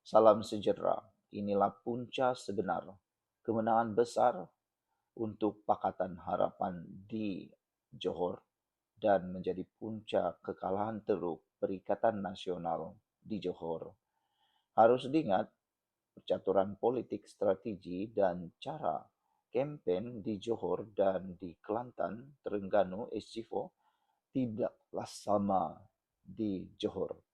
Salam sejahtera. Inilah punca sebenar kemenangan besar untuk Pakatan Harapan di Johor dan menjadi punca kekalahan teruk Perikatan Nasional di Johor. Harus diingat, percaturan politik, strategi dan cara kempen di Johor dan di Kelantan, Terengganu, SG4 tidaklah sama di Johor.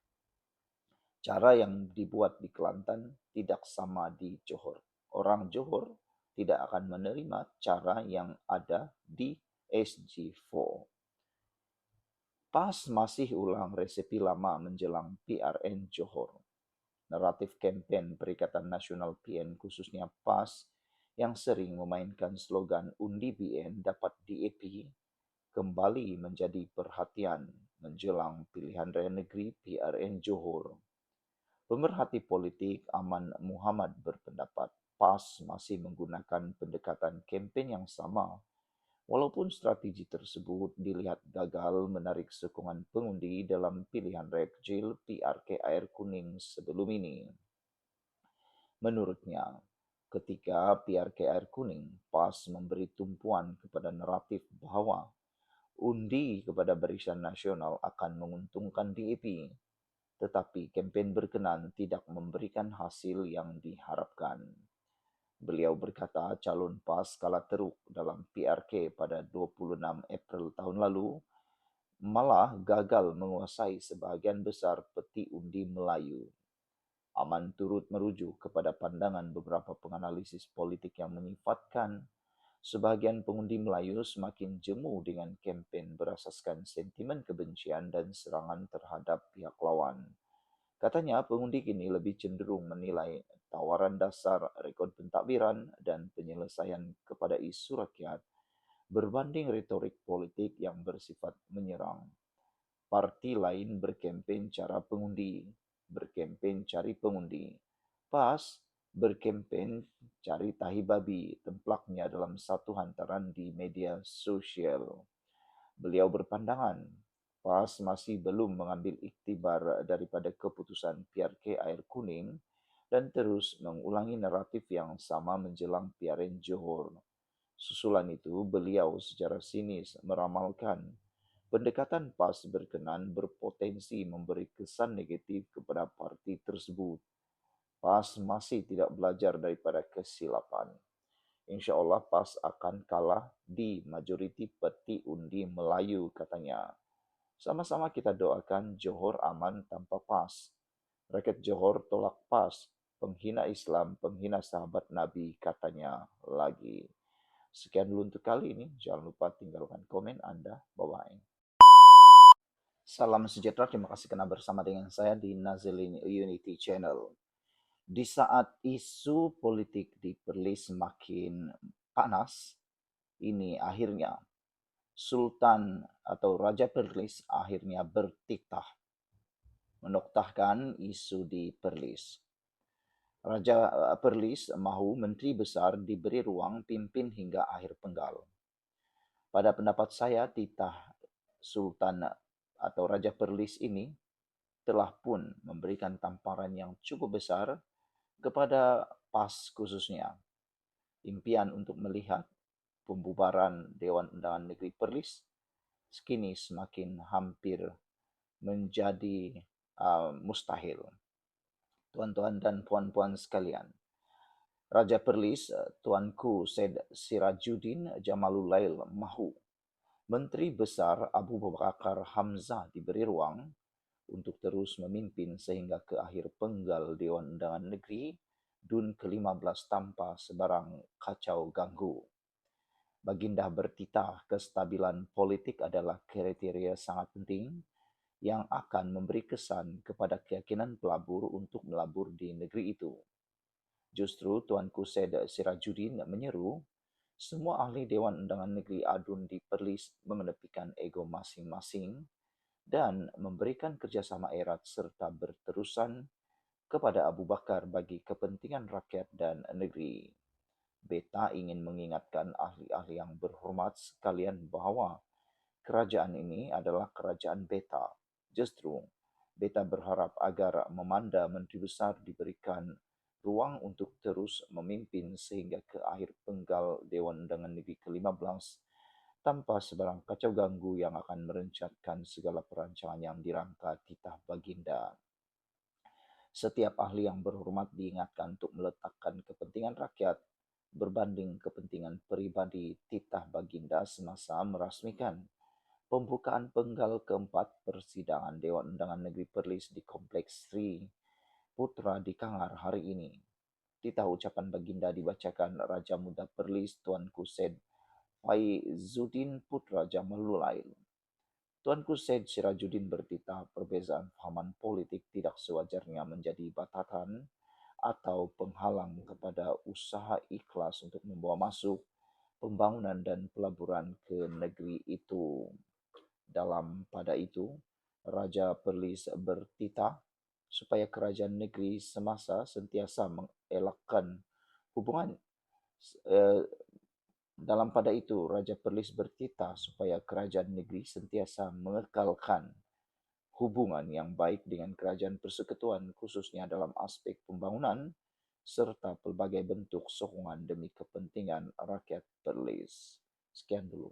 Cara yang dibuat di Kelantan tidak sama di Johor. Orang Johor tidak akan menerima cara yang ada di SG4. PAS masih ulang resepi lama menjelang PRN Johor. Naratif kempen Perikatan Nasional PN khususnya PAS yang sering memainkan slogan undi BN dapat DAP kembali menjadi perhatian menjelang pilihan raya negeri PRN Johor. Pemerhati politik Aman Muhammad berpendapat PAS masih menggunakan pendekatan kempen yang sama, walaupun strategi tersebut dilihat gagal menarik sokongan pengundi dalam pilihan raya kecil PRK Air Kuning sebelum ini. Menurutnya, ketika PRK Air Kuning, PAS memberi tumpuan kepada naratif bahawa undi kepada Barisan Nasional akan menguntungkan DAP, tetapi kempen berkenan tidak memberikan hasil yang diharapkan. Beliau berkata calon PAS kalah teruk dalam PRK pada 26 April tahun lalu malah gagal menguasai sebahagian besar peti undi Melayu. Aman turut merujuk kepada pandangan beberapa penganalisis politik yang menyifatkan sebahagian pengundi Melayu semakin jemu dengan kempen berasaskan sentimen kebencian dan serangan terhadap pihak lawan. Katanya pengundi kini lebih cenderung menilai tawaran dasar, rekod pentadbiran dan penyelesaian kepada isu rakyat berbanding retorik politik yang bersifat menyerang. Parti lain berkempen cara pengundi, berkempen cari pengundi. PAS berkempen cari tahi babi, templaknya dalam satu hantaran di media sosial. Beliau berpandangan PAS masih belum mengambil iktibar daripada keputusan PRK Air Kuning dan terus mengulangi naratif yang sama menjelang PRN Johor. Susulan itu, beliau secara sinis meramalkan pendekatan PAS berkenan berpotensi memberi kesan negatif kepada parti tersebut. PAS masih tidak belajar daripada kesilapan. InsyaAllah PAS akan kalah di majoriti peti undi Melayu, katanya. Sama-sama kita doakan Johor aman tanpa PAS. Rakyat Johor tolak PAS, penghina Islam, penghina sahabat Nabi, katanya lagi. Sekian dulu untuk kali ini. Jangan lupa tinggalkan komen Anda. Bye-bye. Salam sejahtera. Terima kasih kerana bersama dengan saya di Nazilin Unity Channel. Di saat isu politik di Perlis makin panas, ini akhirnya Sultan atau Raja Perlis akhirnya bertitah menoktahkan isu di Perlis. Raja Perlis mahu Menteri Besar diberi ruang pimpin hingga akhir penggal. Pada pendapat saya, titah Sultan atau Raja Perlis ini telah pun memberikan tamparan yang cukup besar kepada PAS khususnya. Impian untuk melihat pembubaran Dewan Undangan Negeri Perlis kini semakin hampir menjadi mustahil. Tuan-tuan dan puan-puan sekalian, Raja Perlis, Tuanku Syed Sirajuddin Jamalulail mahu Menteri Besar Abu Bakar Hamzah diberi ruang untuk terus memimpin sehingga ke akhir penggal Dewan Undangan Negeri DUN ke-15 tanpa sebarang kacau ganggu. Baginda bertitah kestabilan politik adalah kriteria sangat penting yang akan memberi kesan kepada keyakinan pelabur untuk melabur di negeri itu. Justru Tuanku Syed Sirajuddin menyeru semua ahli Dewan Undangan Negeri ADUN di Perlis mengenepikan ego masing-masing dan memberikan kerjasama erat serta berterusan kepada Abu Bakar bagi kepentingan rakyat dan negeri. Beta ingin mengingatkan ahli-ahli yang berhormat sekalian bahawa kerajaan ini adalah kerajaan beta. Justru Beta berharap agar Memanda Menteri Besar diberikan ruang untuk terus memimpin sehingga ke akhir penggal Dewan Undangan Negeri ke-15 tanpa sebarang kacau ganggu yang akan merencatkan segala perancangan yang dirangka titah baginda. Setiap ahli yang berhormat diingatkan untuk meletakkan kepentingan rakyat berbanding kepentingan peribadi titah baginda semasa merasmikan pembukaan penggal keempat persidangan Dewan Undangan Negeri Perlis di Kompleks Sri Putra di Kangar hari ini. Titah ucapan baginda dibacakan Raja Muda Perlis Tuanku Said Faizuddin Putra Jamalulail. Tuanku Said Sirajuddin bertitah perbezaan fahaman politik tidak sewajarnya menjadi batatan atau penghalang kepada usaha ikhlas untuk membawa masuk pembangunan dan pelaburan ke negeri itu. Dalam pada itu, Raja Perlis bertitah supaya kerajaan negeri semasa sentiasa mengelakkan hubungan dalam pada itu, Raja Perlis bertitah supaya kerajaan negeri sentiasa mengekalkan hubungan yang baik dengan kerajaan persekutuan khususnya dalam aspek pembangunan serta pelbagai bentuk sokongan demi kepentingan rakyat Perlis. Sekian dulu.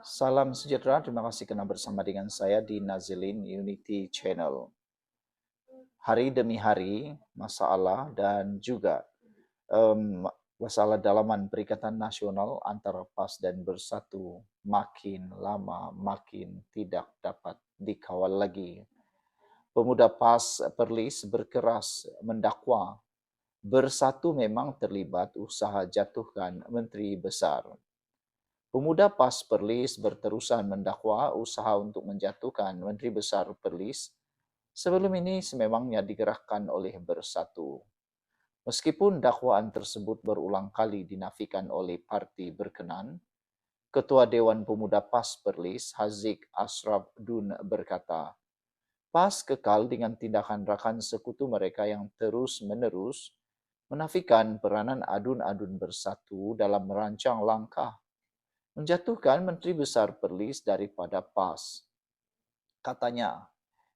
Salam sejahtera, terima kasih kerana bersama dengan saya di Nazilin Unity Channel. Hari demi hari, masalah dan juga masalah dalaman Perikatan Nasional antara PAS dan Bersatu makin lama makin tidak dapat dikawal lagi. Pemuda PAS Perlis berkeras mendakwa Bersatu memang terlibat usaha jatuhkan Menteri Besar. Pemuda PAS Perlis berterusan mendakwa usaha untuk menjatuhkan Menteri Besar Perlis sebelum ini sememangnya digerakkan oleh Bersatu. Meskipun dakwaan tersebut berulang kali dinafikan oleh parti berkenan, Ketua Dewan Pemuda PAS Perlis, Haziq Ashraf Dun berkata, PAS kekal dengan tindakan rakan sekutu mereka yang terus-menerus menafikan peranan adun-adun Bersatu dalam merancang langkah menjatuhkan Menteri Besar Perlis daripada PAS. Katanya,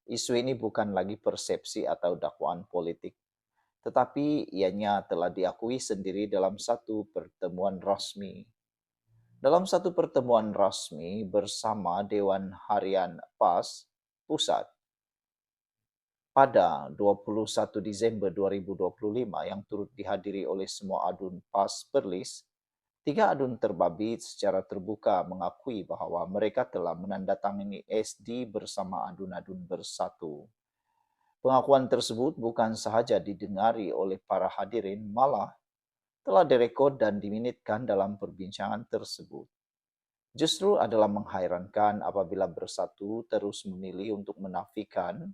isu ini bukan lagi persepsi atau dakwaan politik, tetapi ianya telah diakui sendiri dalam satu pertemuan rasmi. Dalam satu pertemuan rasmi bersama Dewan Harian PAS Pusat pada 21 Disember 2025 yang turut dihadiri oleh semua adun PAS Perlis, 3 adun terbabit secara terbuka mengakui bahawa mereka telah menandatangani SD bersama adun-adun Bersatu. Pengakuan tersebut bukan sahaja didengari oleh para hadirin, malah telah direkod dan diminitkan dalam perbincangan tersebut. Justru adalah menghairankan apabila Bersatu terus memilih untuk menafikan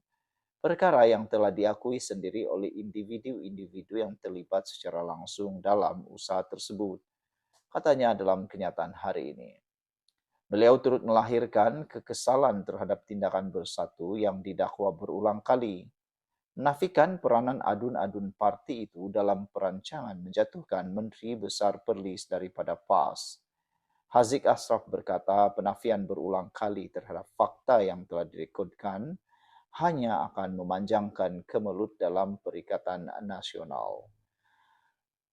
perkara yang telah diakui sendiri oleh individu-individu yang terlibat secara langsung dalam usaha tersebut, katanya dalam kenyataan hari ini. Beliau turut melahirkan kekesalan terhadap tindakan Bersatu yang didakwa berulang kali menafikan peranan adun-adun parti itu dalam perancangan menjatuhkan Menteri Besar Perlis daripada PAS. Haziq Ashraf berkata penafian berulang kali terhadap fakta yang telah direkodkan hanya akan memanjangkan kemelut dalam Perikatan Nasional.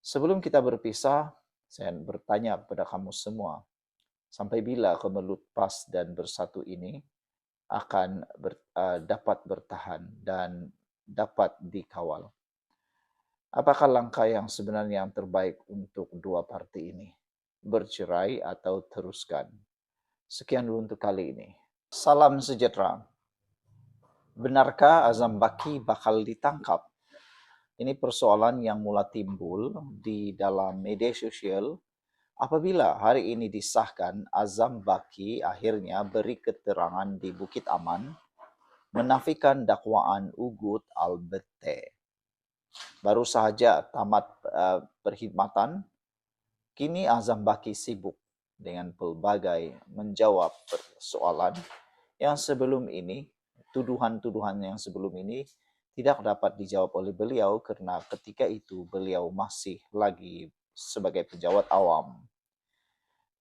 Sebelum kita berpisah, saya bertanya kepada kamu semua, sampai bila kemelut PAS dan Bersatu ini akan dapat bertahan dan dapat dikawal? Apakah langkah yang sebenarnya yang terbaik untuk dua parti ini? Bercerai atau teruskan? Sekian dulu untuk kali ini. Salam sejahtera. Benarkah Azam Baki bakal ditangkap? Ini persoalan yang mula timbul di dalam media sosial apabila hari ini disahkan Azam Baki akhirnya beri keterangan di Bukit Aman menafikan dakwaan Ugut Albete. Baru sahaja tamat perkhidmatan, kini Azam Baki sibuk dengan pelbagai menjawab persoalan yang sebelum ini, tuduhan-tuduhan yang sebelum ini tidak dapat dijawab oleh beliau kerana ketika itu beliau masih lagi sebagai pejabat awam.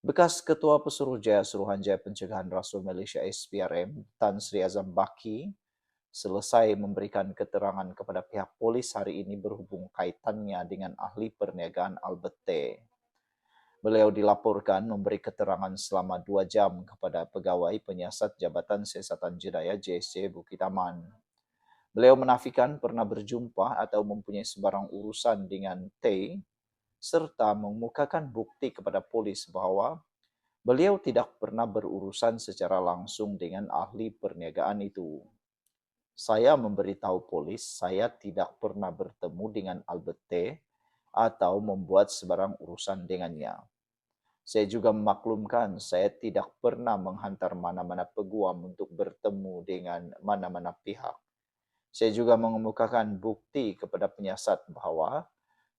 Bekas Ketua Pesuruhjaya Suruhanjaya Pencegahan Rasul Malaysia SPRM, Tan Sri Azam Baki, selesai memberikan keterangan kepada pihak polis hari ini berhubung kaitannya dengan ahli perniagaan Albert T. Beliau dilaporkan memberi keterangan selama 2 jam kepada pegawai penyiasat Jabatan Siasatan Jenayah JSC Bukit Aman. Beliau menafikan pernah berjumpa atau mempunyai sebarang urusan dengan T, serta mengemukakan bukti kepada polis bahwa beliau tidak pernah berurusan secara langsung dengan ahli perniagaan itu. Saya memberitahu polis saya tidak pernah bertemu dengan Albert T atau membuat sebarang urusan dengannya. Saya juga memaklumkan saya tidak pernah menghantar mana-mana peguam untuk bertemu dengan mana-mana pihak. Saya juga mengemukakan bukti kepada penyiasat bahwa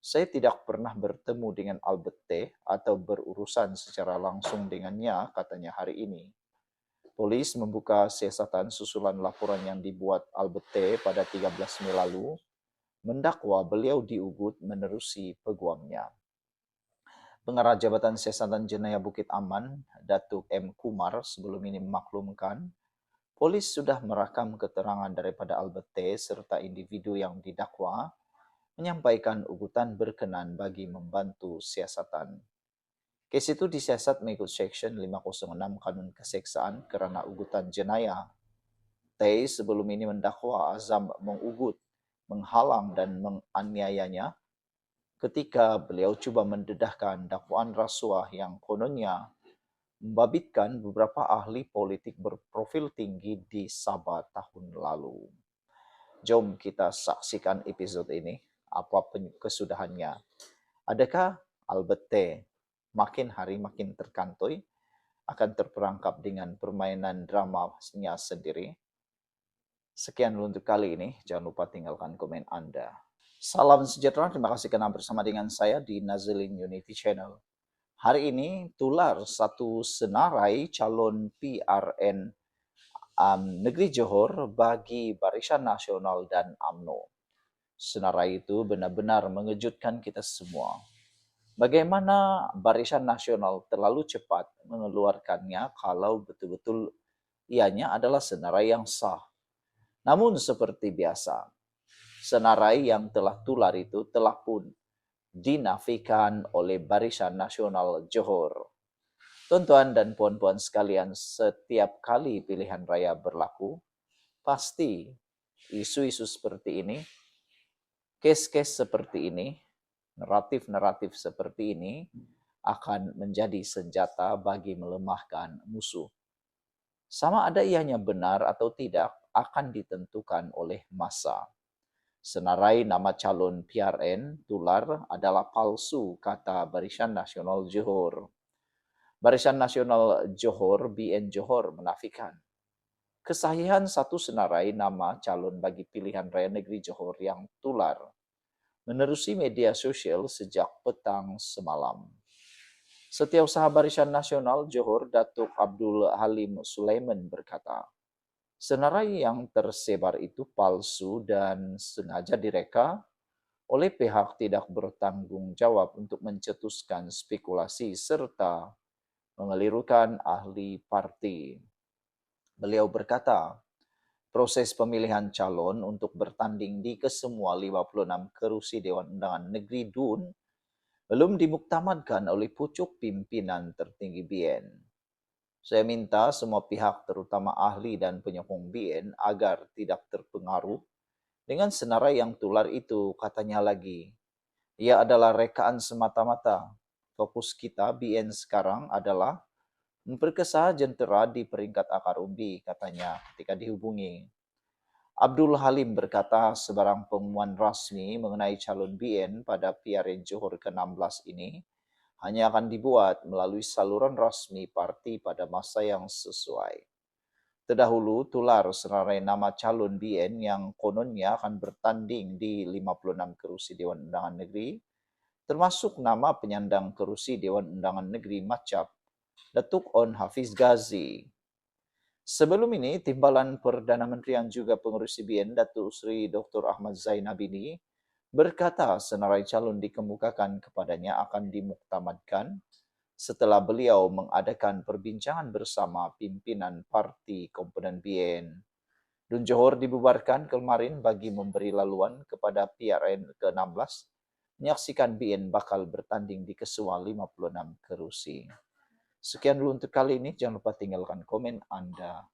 saya tidak pernah bertemu dengan Albert T atau berurusan secara langsung dengannya, katanya hari ini. Polis membuka siasatan susulan laporan yang dibuat Albert T pada 13 Mei lalu, mendakwa beliau diugut menerusi peguamnya. Pengarah Jabatan Siasatan Jenayah Bukit Aman, Datuk M. Kumar, sebelum ini memaklumkan, polis sudah merakam keterangan daripada Albert T serta individu yang didakwa, menyampaikan ugutan berkenan bagi membantu siasatan. Kes itu disiasat mengikut Seksyen 506 Kanun Keseksaan kerana ugutan jenayah. T sebelum ini mendakwa Azam mengugut, menghalang dan menganiayanya ketika beliau cuba mendedahkan dakwaan rasuah yang kononnya membabitkan beberapa ahli politik berprofil tinggi di Sabah tahun lalu. Jom kita saksikan episod ini, apa kesudahannya. Adakah Albert T makin hari makin terkantoi, akan terperangkap dengan permainan dramanya sendiri? Sekian untuk kali ini, jangan lupa tinggalkan komen Anda. Salam sejahtera, terima kasih kerana bersama dengan saya di Nazilin Unity Channel. Hari ini tular satu senarai calon PRN Negeri Johor bagi Barisan Nasional dan UMNO. Senarai itu benar-benar mengejutkan kita semua. Bagaimana Barisan Nasional terlalu cepat mengeluarkannya kalau betul-betul ianya adalah senarai yang sah. Namun seperti biasa, senarai yang telah tular itu telah pun dinafikan oleh Barisan Nasional Johor. Tuan-tuan dan puan-puan sekalian, setiap kali pilihan raya berlaku, pasti isu-isu seperti ini, kes-kes seperti ini, naratif-naratif seperti ini akan menjadi senjata bagi melemahkan musuh. Sama ada ianya benar atau tidak akan ditentukan oleh masa. Senarai nama calon PRN tular adalah palsu, kata Barisan Nasional Johor. Barisan Nasional Johor, BN Johor, menafikan kesahihan satu senarai nama calon bagi pilihan raya negeri Johor yang tular menerusi media sosial sejak petang semalam. Setiausaha Barisan Nasional Johor, Datuk Abdul Halim Sulaiman berkata, senarai yang tersebar itu palsu dan sengaja direka oleh pihak tidak bertanggung jawab untuk mencetuskan spekulasi serta mengelirukan ahli parti. Beliau berkata, proses pemilihan calon untuk bertanding di kesemua 56 kerusi Dewan Undangan Negeri DUN belum dimuktamadkan oleh pucuk pimpinan tertinggi BN. Saya minta semua pihak terutama ahli dan penyokong BN agar tidak terpengaruh dengan senarai yang tular itu, katanya lagi. Ia adalah rekaan semata-mata. Fokus kita BN sekarang adalah memperkasa jentera di peringkat akar umbi, katanya ketika dihubungi. Abdul Halim berkata sebarang pengumuman rasmi mengenai calon BN pada PRN Johor ke-16 ini hanya akan dibuat melalui saluran rasmi parti pada masa yang sesuai. Terdahulu tular senarai nama calon BN yang kononnya akan bertanding di 56 kerusi Dewan Undangan Negeri, termasuk nama penyandang kerusi Dewan Undangan Negeri Macap, Datuk On Hafiz Ghazi. Sebelum ini, Timbalan Perdana Menteri yang juga pengurusi BN, Datuk Seri Dr. Ahmad Zainab ini, berkata senarai calon dikemukakan kepadanya akan dimuktamadkan setelah beliau mengadakan perbincangan bersama pimpinan parti komponen BN. Dun Johor dibubarkan kemarin bagi memberi laluan kepada PRN ke-16. Menyaksikan BN bakal bertanding di Kesua 56 kerusi. Sekian dulu untuk kali ini. Jangan lupa tinggalkan komen Anda.